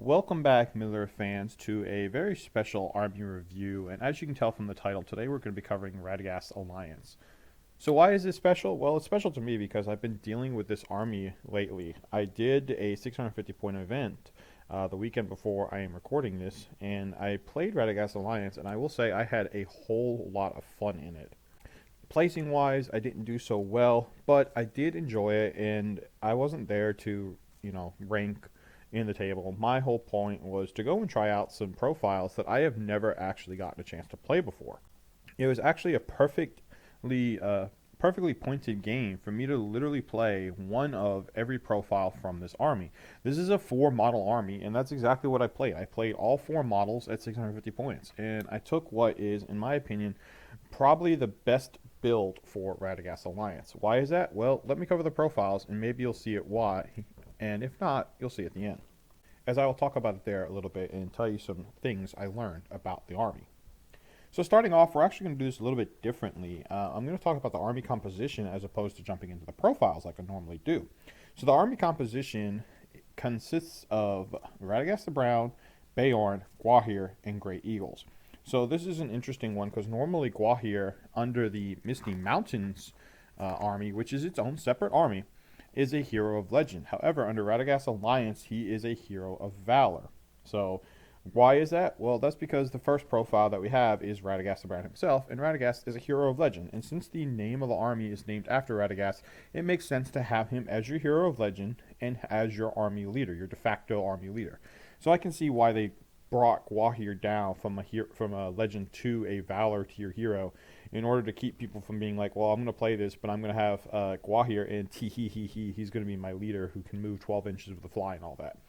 Welcome back, Miller fans, to a very special army review. And as you can tell from the title, today we're going to be covering Radagast Alliance. So why is this special? Well, it's special to me because I've been dealing with this army lately. I did a 650 point event the weekend before I am recording this, and I played Radagast Alliance, and I will say I had a whole lot of fun in it. Placing wise, I didn't do so well, but I did enjoy it, and I wasn't there to, rank in the table. My whole point was to go and try out some profiles that I have never actually gotten a chance to play before. It was actually a perfectly pointed game for me to literally play one of every profile from this army. This is a 4 model army, and that's exactly what I played. I played all 4 models at 650 points, and I took what is, in my opinion, probably the best build for Radagast Alliance. Why is that? Well, let me cover the profiles, and maybe you'll see it why, and if not, you'll see at the end, as I will talk about it there a little bit and tell you some things I learned about the army. So starting off, we're actually going to do this a little bit differently. I'm going to talk about the army composition as opposed to jumping into the profiles like I normally do. So the army composition consists of Radagast the Brown, Beorn, Gwahir, and Great Eagles. So this is an interesting one because normally Gwahir, under the Misty Mountains army, which is its own separate army, is a hero of legend. However, under Radagast Alliance, he is a hero of valor. So why is that? Well, that's because the first profile that we have is Radagast the Brown himself, and Radagast is a hero of legend. And since the name of the army is named after Radagast, it makes sense to have him as your hero of legend and as your army leader, your de facto army leader. So I can see why they brought Gwahir down from a legend to a valor tier hero in order to keep people from being like, well, I'm going to play this, but I'm going to have Gwahir and he's going to be my leader who can move 12 inches with the fly and all that.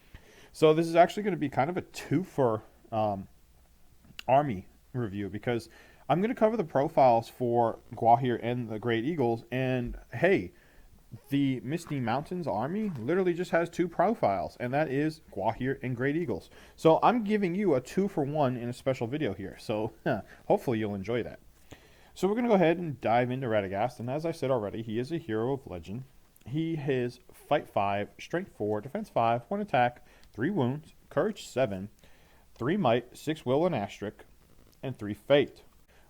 So this is actually going to be kind of a twofer army review because I'm going to cover the profiles for Gwahir and the Great Eagles, and hey, the Misty Mountains army literally just has 2 profiles, and that is Gwahir and Great Eagles. So I'm giving you a 2-for-1 in a special video here, so hopefully you'll enjoy that. So we're going to go ahead and dive into Radagast, and as I said already, he is a hero of legend. He has Fight 5, Strength 4, Defense 5, 1 attack, 3 wounds, Courage 7, 3 might, 6 will and asterisk, and 3 fate.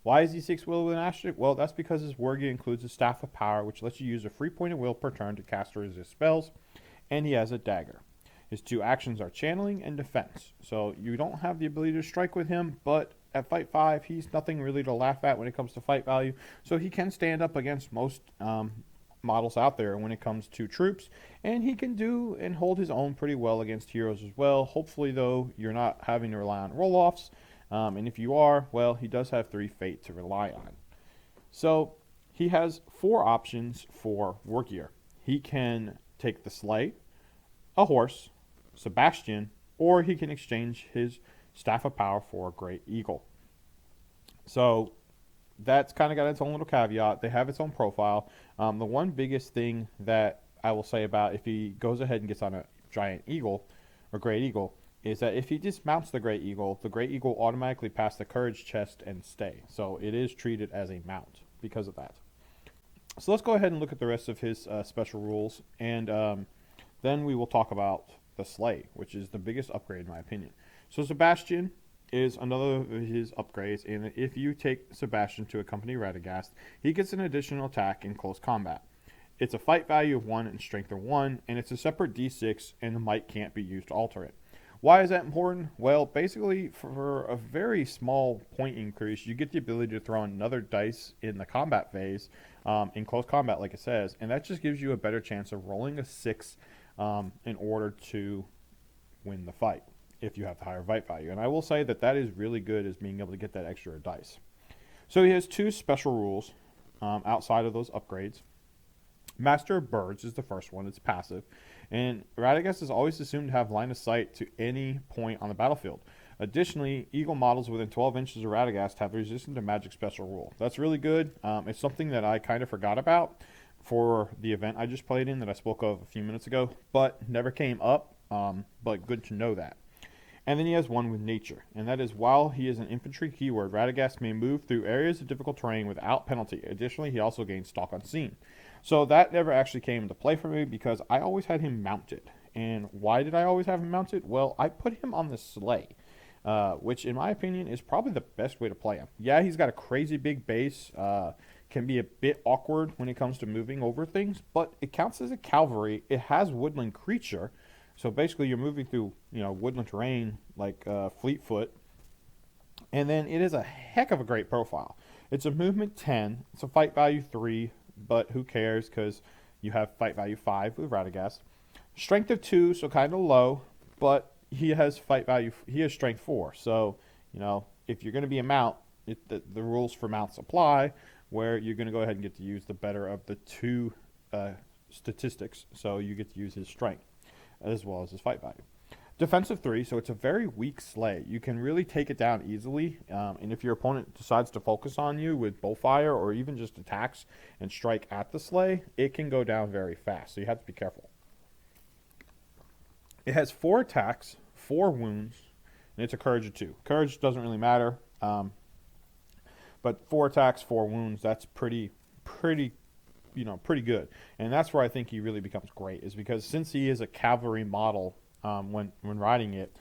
Why is he 6 will and asterisk? Well, that's because his war gear includes a Staff of Power, which lets you use a free point of will per turn to cast or resist spells, and he has a dagger. His 2 actions are channeling and defense. So you don't have the ability to strike with him, but at Fight 5, he's nothing really to laugh at when it comes to fight value. So he can stand up against most models out there when it comes to troops, and he can do and hold his own pretty well against heroes as well. Hopefully, though, you're not having to rely on roll-offs. And if you are, well, he does have 3 fate to rely on. So he has 4 options for war gear. He can take the sleigh, a horse, Sebastian, or he can exchange his Staff of Power for a Great Eagle. So that's kind of got its own little caveat. They have its own profile. The one biggest thing that I will say about if he goes ahead and gets on a giant eagle or Great Eagle is that if he dismounts the Great Eagle automatically passes the courage chest and stay. So it is treated as a mount because of that. So let's go ahead and look at the rest of his special rules, and then we will talk about the sleigh, which is the biggest upgrade in my opinion. So Sebastian is another of his upgrades, and if you take Sebastian to accompany Radagast, he gets an additional attack in close combat. It's a fight value of 1 and strength of 1, and it's a separate d6, and the might can't be used to alter it. Why is that important? Well, basically, for a very small point increase, you get the ability to throw another dice in the combat phase, in close combat, like it says, and that just gives you a better chance of rolling a 6 in order to win the fight, if you have the higher fight value. And I will say that that is really good, as being able to get that extra dice. So he has 2 special rules outside of those upgrades. Master of Birds is the first one. It's passive. And Radagast is always assumed to have line of sight to any point on the battlefield. Additionally, Eagle models within 12 inches of Radagast have resistance to magic special rule. That's really good. It's something that I kind of forgot about for the event I just played in that I spoke of a few minutes ago, but never came up, but good to know that. And then he has one with nature, and that is while he is an infantry keyword, Radagast may move through areas of difficult terrain without penalty. Additionally, he also gains stalk unseen. So that never actually came into play for me because I always had him mounted. And why did I always have him mounted? Well, I put him on the sleigh, which in my opinion is probably the best way to play him. Yeah, he's got a crazy big base, can be a bit awkward when it comes to moving over things, but it counts as a cavalry. It has woodland creature, so basically you're moving through, woodland terrain like Fleetfoot, and then it is a heck of a great profile. It's a movement 10, it's a fight value 3, but who cares because you have fight value 5 with Radagast. Strength of 2, so kind of low, but he has strength 4. So, if you're going to be a mount, the rules for mounts apply, where you're going to go ahead and get to use the better of the two statistics. So you get to use his strength as well as his fight value. Defensive 3, so it's a very weak sleigh. You can really take it down easily, and if your opponent decides to focus on you with bowfire or even just attacks and strike at the sleigh, it can go down very fast, so you have to be careful. It has 4 attacks, 4 wounds, and it's a courage of 2. Courage doesn't really matter, but 4 attacks, 4 wounds, that's pretty good. And that's where I think he really becomes great, is because since he is a cavalry model, when riding it,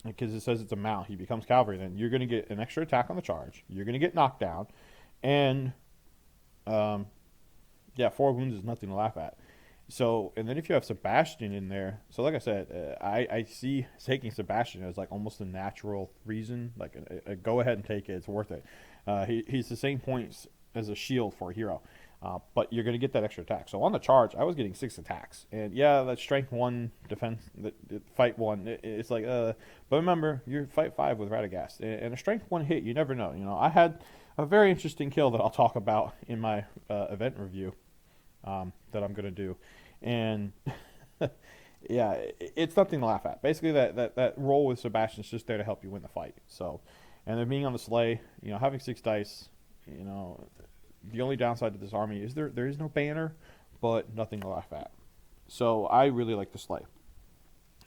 because it says it's a mount, he becomes cavalry, then you're going to get an extra attack on the charge, you're going to get knocked down, and 4 wounds is nothing to laugh at. So, and then if you have Sebastian in there, so like I said, I see taking Sebastian as like almost a natural reason, like a go ahead and take it, it's worth it. He's the same points as a shield for a hero. But you're going to get that extra attack. So on the charge, I was getting 6 attacks. And yeah, that strength 1 defense, fight 1, it's like, but remember, you're fight 5 with Radagast. And a strength 1 hit, you never know. I had a very interesting kill that I'll talk about in my event review that I'm going to do. And yeah, it's nothing to laugh at. Basically, that roll with Sebastian's just there to help you win the fight. So, and then being on the sleigh, having 6 dice, the only downside to this army is there is no banner, but nothing to laugh at. So I really like the sleigh.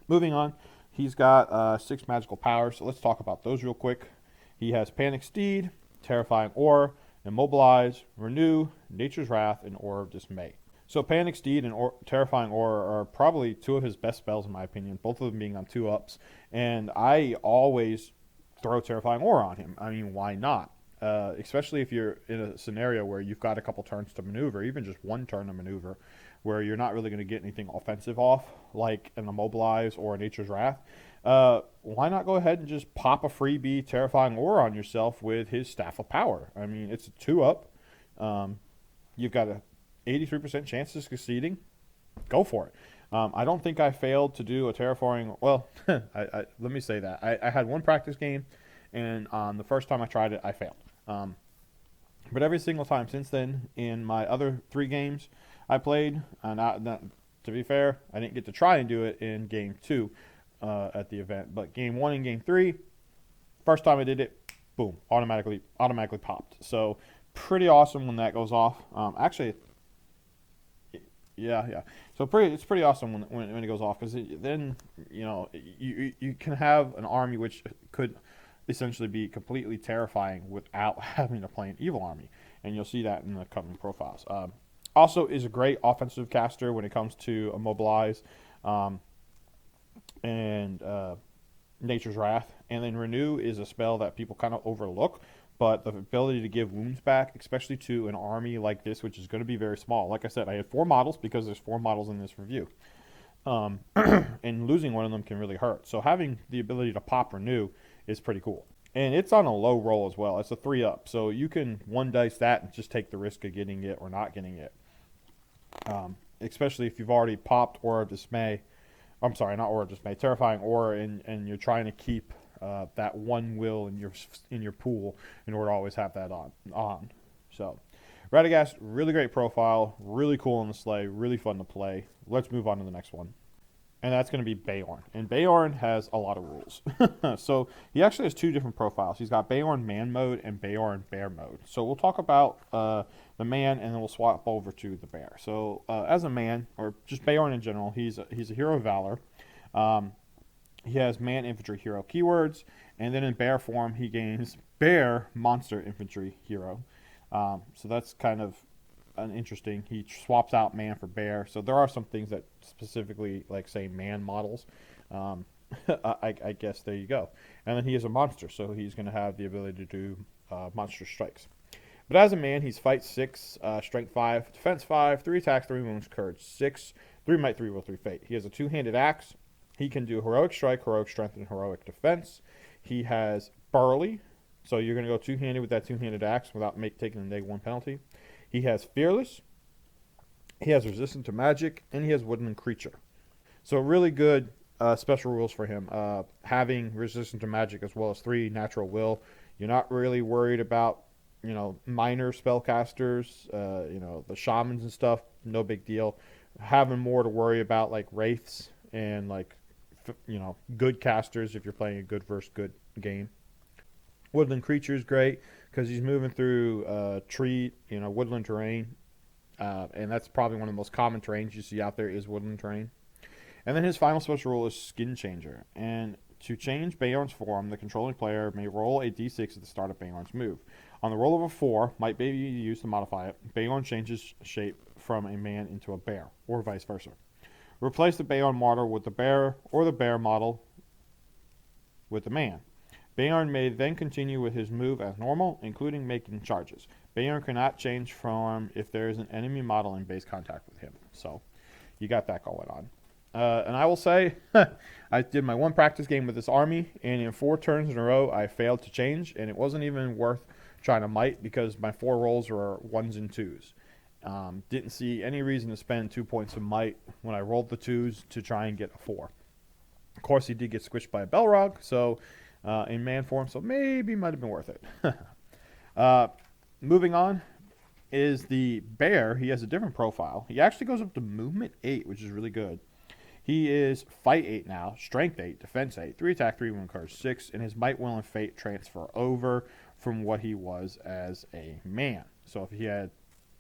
Moving on, he's got 6 magical powers, so let's talk about those real quick. He has Panic Steed, Terrifying Aura, Immobilize, Renew, Nature's Wrath, and Aura of Dismay. So Panic Steed and Terrifying Aura are probably 2 of his best spells in my opinion, both of them being on 2-ups, and I always throw Terrifying Aura on him. I mean, why not? Especially if you're in a scenario where you've got a couple turns to maneuver, even just 1 turn to maneuver, where you're not really going to get anything offensive off, like an Immobilize or a Nature's Wrath. Why not go ahead and just pop a freebie Terrifying Aura on yourself with his Staff of Power? I mean, it's a 2-up. You've got a 83% chance of succeeding. Go for it. I don't think I failed to do a Terrifying. Well, let me say that I had 1 practice game, and on the first time I tried it, I failed. But every single time since then, in my other 3 games I played, to be fair, I didn't get to try and do it in game 2 at the event, but game 1 and game 3, first time I did it, boom, automatically popped. So pretty awesome when that goes off. Actually, yeah. So it's pretty awesome when it goes off, because then you can have an army which could essentially be completely terrifying without having to play an evil army, and you'll see that in the coming profiles. Also is a great offensive caster when it comes to Immobilize and Nature's Wrath, and then Renew is a spell that people kind of overlook, but the ability to give wounds back, especially to an army like this, which is going to be very small. Like I said, I had 4 models because there's 4 models in this review. And losing one of them can really hurt. So having the ability to pop Renew is pretty cool. And it's on a low roll as well. It's a 3-up. So you can 1 dice that and just take the risk of getting it or not getting it. Especially if you've already popped Aura of Dismay. I'm sorry, not Aura of Dismay. Terrifying Aura, and you're trying to keep that 1 will in your pool in order to always have that on. So Radagast, really great profile, really cool on the sleigh, really fun to play. Let's move on to the next one. And that's going to be Beorn. And Beorn has a lot of rules. So he actually has 2 different profiles. He's got Beorn Man Mode and Beorn Bear Mode. So we'll talk about the man, and then we'll swap over to the bear. So as a man, or just Beorn in general, he's a hero of valor. He has man infantry hero keywords, and then in bear form he gains bear monster infantry hero. So that's kind of interesting. He swaps out man for bear. So there are some things that specifically, like, say, man models. I guess there you go. And then he is a monster, so he's going to have the ability to do monster strikes. But as a man, he's fight 6, strength 5, defense 5, 3 attacks, 3 wounds, courage 6, 3 might, 3 will, 3 fate. He has a 2-handed axe. He can do heroic strike, heroic strength, and heroic defense. He has burly, so you're going to go 2-handed with that 2-handed axe without taking the -1 penalty. He has fearless. He has resistant to magic, and he has woodland creature. So really good special rules for him. Having resistant to magic as well as 3 natural will. You're not really worried about, minor spellcasters, the shamans and stuff. No big deal. Having more to worry about, like wraiths and good casters if you're playing a good versus good game. Woodland creature is great because he's moving through tree, woodland terrain, and that's probably one of the most common terrains you see out there is woodland terrain. And then his final special rule is Skin Changer. And to change Beorn's form, the controlling player may roll a d6 at the start of Beorn's move. On the roll of a 4, might be used to modify it, Beorn changes shape from a man into a bear, or vice versa. Replace the Beorn model with the bear, or the bear model with the man. Beorn may then continue with his move as normal, including making charges. Beorn cannot change form if there is an enemy model in base contact with him. So, you got that going on. And I will say, I did my 1 practice game with this army, and in 4 turns in a row, I failed to change, and it wasn't even worth trying to might because my 4 rolls were 1s and 2s. Didn't see any reason to spend 2 points of might when I rolled the 2s to try and get a 4. Of course, he did get squished by a Belrog, so in man form, so maybe might have been worth it. Moving on is the bear. He has a different profile. He actually goes up to movement 8, which is really good. He is fight 8 now, strength 8, defense 8, 3 attack, 3 wound, courage 6, and his might, will, and fate transfer over from what he was as a man. So if he had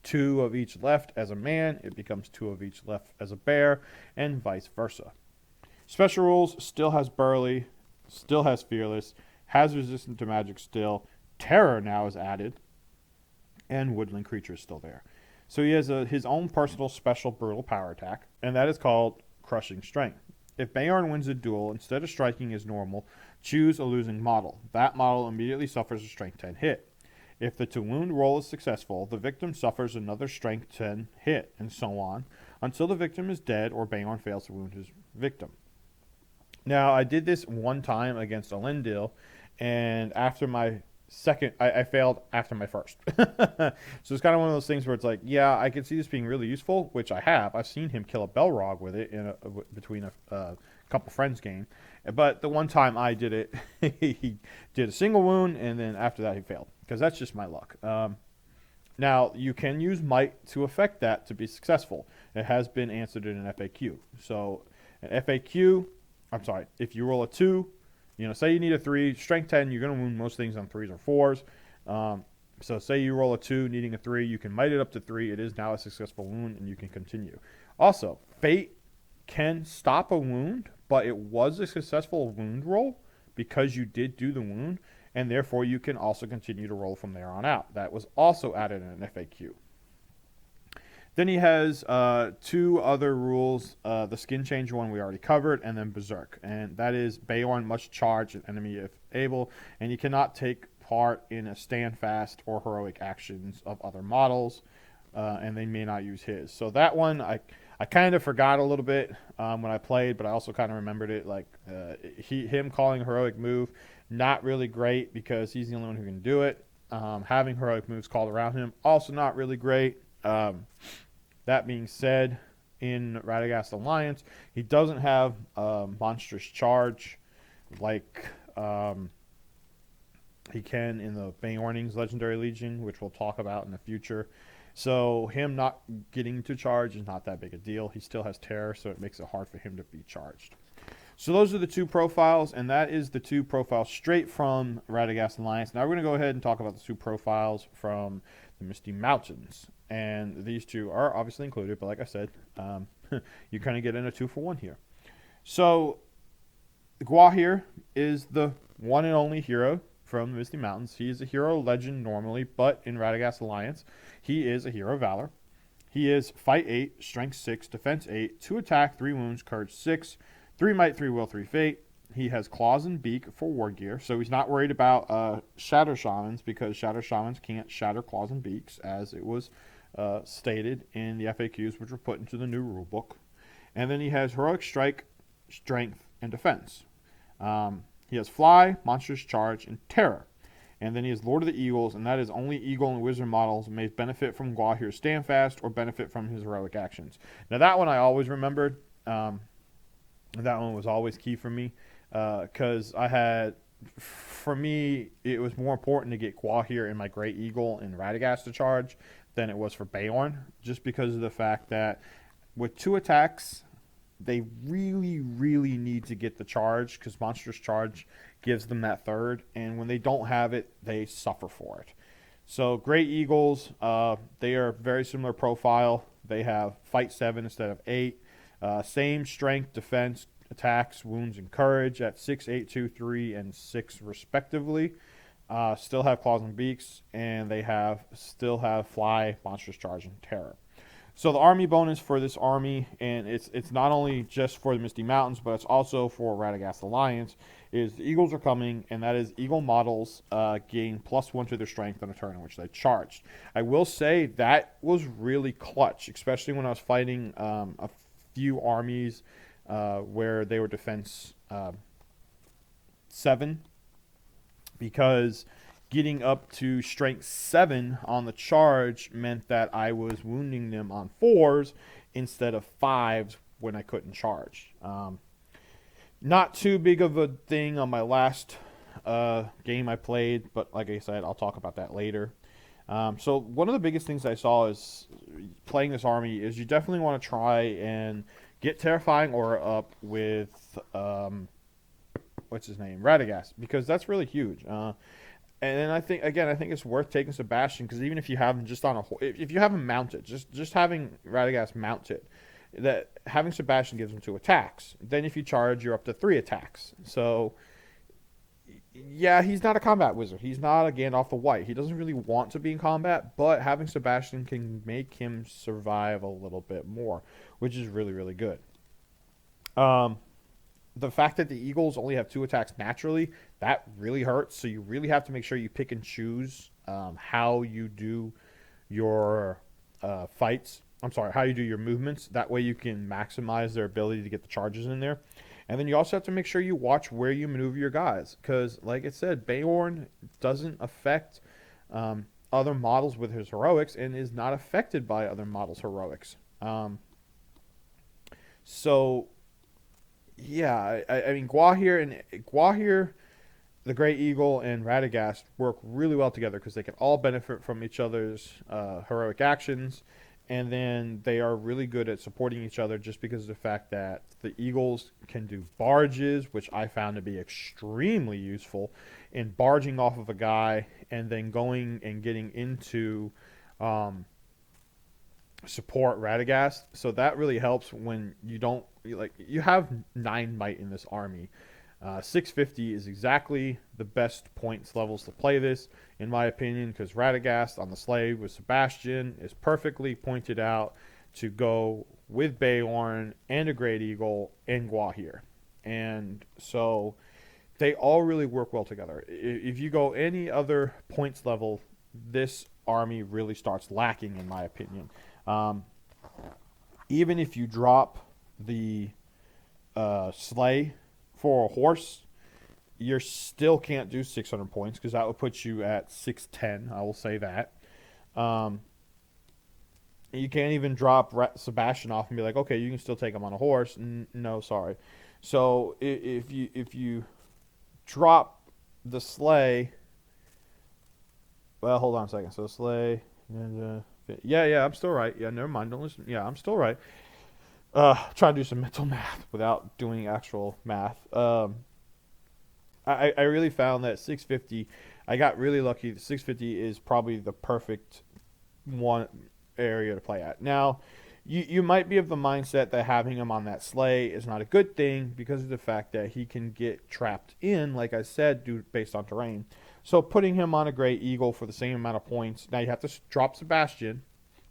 2 of each left as a man, it becomes 2 of each left as a bear, and vice versa. Special rules, still has burly, still has fearless, has resistant to magic still, terror now is added, and woodland creature is still there. So he has his own personal special brutal power attack, and that is called Crushing Strength. If Beorn wins a duel, instead of striking as normal, choose a losing model. That model immediately suffers a strength 10 hit. If the to wound roll is successful, the victim suffers another strength 10 hit, and so on, until the victim is dead or Beorn fails to wound his victim. Now, I did this 1 time against Elendil, and after my second, I failed after my first. So it's kind of one of those things where it's like, yeah, I can see this being really useful, which I have. I've seen him kill a Belrog with it between a couple friends game. But the 1 time I did it, he did a single wound, and then after that he failed, because that's just my luck. Now, you can use might to affect that to be successful. It has been answered in an FAQ. So an FAQ, if you roll a 2, say you need a 3, strength 10, you're going to wound most things on 3s or 4s. So say you roll a 2, needing a 3, you can might it up to 3. It is now a successful wound, and you can continue. Also, fate can stop a wound, but it was a successful wound roll because you did do the wound, and therefore you can also continue to roll from there on out. That was also added in an FAQ. Then he has 2 other rules. The Skin Changer one we already covered, and then Berserk. And that is Beorn must charge an enemy if able, and he cannot take part in a stand fast or heroic actions of other models, and they may not use his. So that one, I kind of forgot a little bit when I played, but I also kind of remembered it. Like him calling a heroic move, not really great because he's the only one who can do it. Having heroic moves called around him, also not really great. That being said, in Radagast Alliance, he doesn't have monstrous charge like he can in the Beorning's Legendary Legion, which we'll talk about in the future. So him not getting to charge is not that big a deal. He still has terror, so it makes it hard for him to be charged. So those are the 2 profiles, and that is the 2 profiles straight from Radagast Alliance. Now we're going to go ahead and talk about the 2 profiles from the Misty Mountains. And these 2 are obviously included, but like I said, you kind of get in a 2-for-1 here. So Gwahir is the one and only hero from the Misty Mountains. He is a hero legend normally, but in Radagast Alliance, he is a hero of valor. He is fight 8, strength 6, defense 8, 2 attack, 3 wounds, courage 6, 3 might, 3 will, 3 fate. He has claws and beak for war gear, so he's not worried about shatter shamans, because shatter shamans can't shatter claws and beaks, as it was stated in the FAQs, which were put into the new rulebook. And then he has heroic strike, strength, and defense. He has fly, monstrous charge, and terror. And then he has Lord of the Eagles, and that is only Eagle and Wizard models may benefit from Gwahir's Standfast or benefit from his heroic actions. Now that one I always remembered. That one was always key for me, because for me, it was more important to get Gwahir and my Great Eagle and Radagast to charge than it was for Beorn, just because of the fact that with 2 attacks, they really, really need to get the charge, because Monstrous Charge gives them that third, and when they don't have it, they suffer for it. So Great Eagles, they are very similar profile. They have fight 7 instead of 8. Same strength, defense, attacks, wounds, and courage at 6, 8, 2, 3, and 6 respectively. Still have claws and beaks, and they still have fly, monstrous charge, and terror. So the army bonus for this army, and it's not only just for the Misty Mountains, but it's also for Radagast Alliance, is the Eagles are coming, and that is Eagle models gain +1 to their strength on a turn in which they charged. I will say that was really clutch, especially when I was fighting a few armies where they were defense 7, because getting up to strength 7 on the charge meant that I was wounding them on 4s instead of 5s when I couldn't charge. Not too big of a thing on my last game I played, but like I said, I'll talk about that later. So one of the biggest things I saw is playing this army is you definitely want to try and get Terrifying Aura up with what's his name, Radagast, because that's really huge. And then I think it's worth taking Sebastian, because even if you have him just on if you have him mounted, just having Radagast mounted, that having Sebastian gives him 2 attacks. Then if you charge, you're up to 3 attacks. So yeah, he's not a combat wizard. He's not a Gandalf the White. He doesn't really want to be in combat, but having Sebastian can make him survive a little bit more, which is really, really good. The fact that the Eagles only have 2 attacks naturally, that really hurts. So you really have to make sure you pick and choose how you do your fights. How you do your movements. That way you can maximize their ability to get the charges in there. And then you also have to make sure you watch where you maneuver your guys, because, like I said, Beorn doesn't affect other models with his heroics and is not affected by other models' heroics. So yeah, I mean, Gwahir, the Great Eagle, and Radagast work really well together, because they can all benefit from each other's heroic actions, and then they are really good at supporting each other, just because of the fact that the Eagles can do barges, which I found to be extremely useful in barging off of a guy and then going and getting into support Radagast. So that really helps when you have 9 might in this army. 650 is exactly the best points levels to play this, in my opinion, because Radagast on the Slave with Sebastian is perfectly pointed out to go with Beorn and a Great Eagle and Gwahir. And so they all really work well together. If you go any other points level, this army really starts lacking, in my opinion. Even if you drop the sleigh for a horse, you still can't do 600 points, because that would put you at 610. I will say that. You can't even drop Sebastian off and be like, okay, you can still take him on a horse. No, sorry. So if you drop the sleigh, well, hold on a second. So sleigh, yeah, I'm still right. Yeah, never mind. Don't listen. Yeah, I'm still right. Try to do some mental math without doing actual math. I really found that 650, I got really lucky. The 650 is probably the perfect one area to play at. Now, you might be of the mindset that having him on that sleigh is not a good thing, because of the fact that he can get trapped in, like I said, based on terrain. So putting him on a Great Eagle for the same amount of points, now you have to drop Sebastian,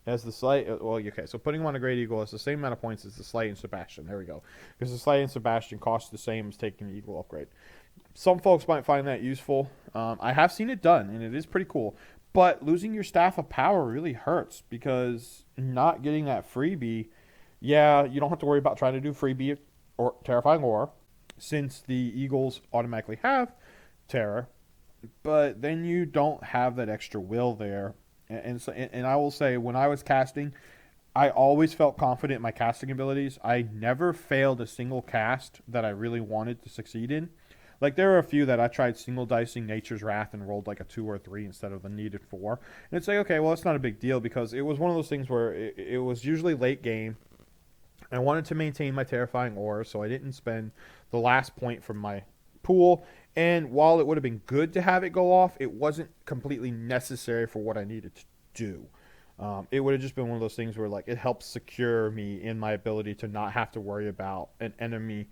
As the Slay, well, okay, so putting him on a Great Eagle has the same amount of points as the Slay and Sebastian. There we go. Because the Slay and Sebastian cost the same as taking the Eagle upgrade. Some folks might find that useful. I have seen it done, and it is pretty cool. But losing your Staff of Power really hurts because not getting that freebie, yeah, you don't have to worry about trying to do freebie or Terrifying Aura since the Eagles automatically have Terror. But then you don't have that extra will there. And I will say, when I was casting, I always felt confident in my casting abilities. I never failed a single cast that I really wanted to succeed in. Like, there are a few that I tried single dicing Nature's Wrath and rolled like a 2 or 3 instead of the needed 4. And it's like, okay, well, it's not a big deal because it was one of those things where it was usually late game. I wanted to maintain my Terrifying Aura, so I didn't spend the last point from my pool. And while it would have been good to have it go off, it wasn't completely necessary for what I needed to do. It would have just been one of those things where, like, it helps secure me in my ability to not have to worry about an enemy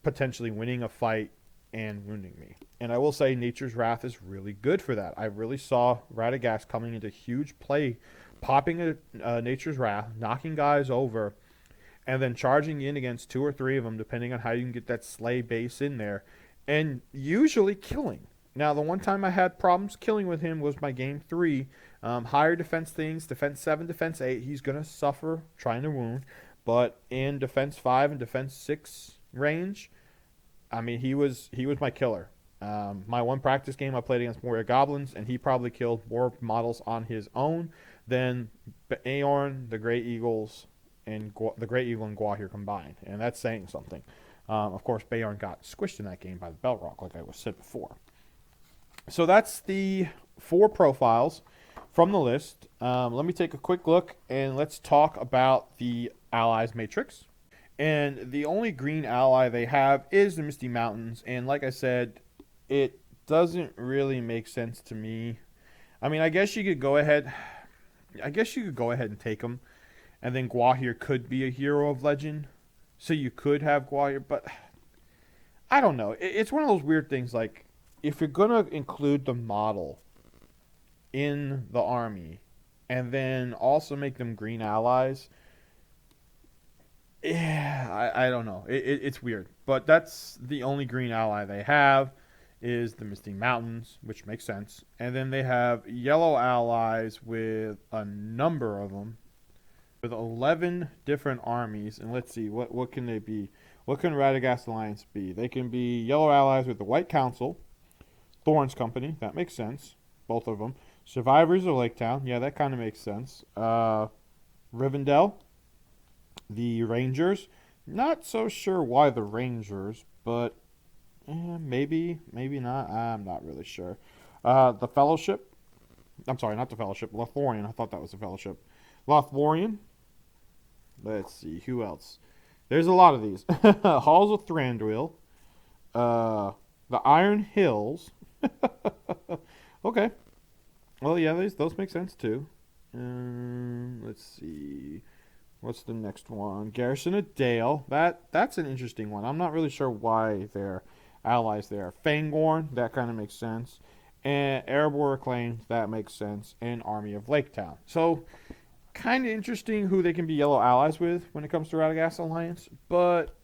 potentially winning a fight and wounding me. And I will say Nature's Wrath is really good for that. I really saw Radagast coming into huge play, popping a Nature's Wrath, knocking guys over, and then charging in against 2 or 3 of them, depending on how you can get that Slay base in there. And usually killing. Now, the one time I had problems killing with him was my game 3. Higher defense things, defense 7, defense 8. He's going to suffer trying to wound. But in defense 5 and defense 6 range, I mean, he was my killer. My one practice game I played against Warrior Goblins, and he probably killed more models on his own than Aorn, the Grey Eagles, and the Grey Eagle and Gwahir combined. And that's saying something. Of course, Bayorn got squished in that game by the Belrock, like I was said before. So that's the 4 profiles from the list. Let me take a quick look, and let's talk about the Allies Matrix. And the only green ally they have is the Misty Mountains. And like I said, it doesn't really make sense to me. I mean, I guess you could go ahead and take them. And then Gwahir could be a hero of legend. So you could have Gwahir, but I don't know. It's one of those weird things, like, if you're going to include the model in the army and then also make them green allies, yeah, I don't know. It's weird. But that's the only green ally they have is the Misty Mountains, which makes sense. And then they have yellow allies with a number of them, with 11 different armies. And let's see, what can they be? What can Radagast Alliance be? They can be yellow allies with the White Council, Thorns Company, that makes sense, both of them. Survivors of Lake Town, yeah, that kind of makes sense. Rivendell, the Rangers, not so sure why the Rangers, but maybe not, I'm not really sure. The Fellowship, I'm sorry, not the Fellowship, Lothlorien, I thought that was the Fellowship. Lothlorien, let's see, who else? There's a lot of these. Halls of Thranduil, the Iron Hills. Okay. Well, yeah, those make sense too. Let's see. What's the next one? Garrison of Dale. That's an interesting one. I'm not really sure why they're allies there. Fangorn, that kind of makes sense. And Erebor Acclaimed, that makes sense. And Army of Lake Town. So, kind of interesting who they can be yellow allies with when it comes to Radagast Alliance. But,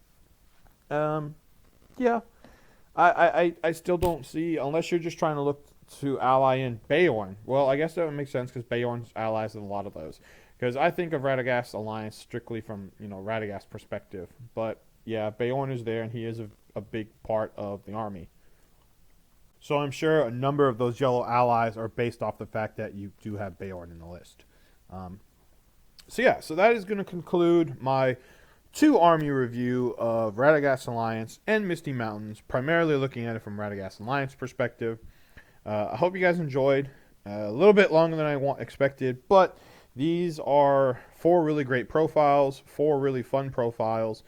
yeah. I still don't see, unless you're just trying to look to ally in Bayorn. Well, I guess that would make sense because Bayorn's allies in a lot of those. Because I think of Radagast Alliance strictly from, Radagast perspective. But, yeah, Bayorn is there, and he is a big part of the army. So I'm sure a number of those yellow allies are based off the fact that you do have Bayorn in the list. So that is going to conclude my 2 army review of Radagast Alliance and Misty Mountains, primarily looking at it from Radagast Alliance perspective. I hope you guys enjoyed. A little bit longer than I expected, but these are 4 really great profiles, 4 really fun profiles.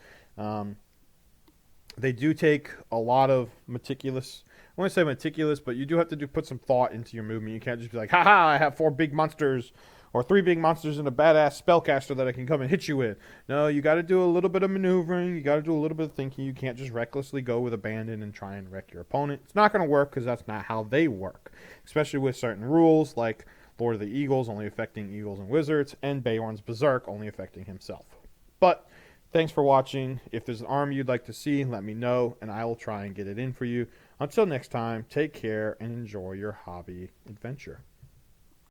They do take a lot of meticulous, I want to say meticulous, but you do have to put some thought into your movement. You can't just be like, haha, I have 4 big monsters, or 3 big monsters and a badass spellcaster that I can come and hit you with. No, you got to do a little bit of maneuvering. You got to do a little bit of thinking. You can't just recklessly go with abandon and try and wreck your opponent. It's not going to work because that's not how they work, especially with certain rules like Lord of the Eagles only affecting Eagles and Wizards, and Beorn's Berserk only affecting himself. But thanks for watching. If there's an army you'd like to see, let me know, and I will try and get it in for you. Until next time, take care and enjoy your hobby adventure.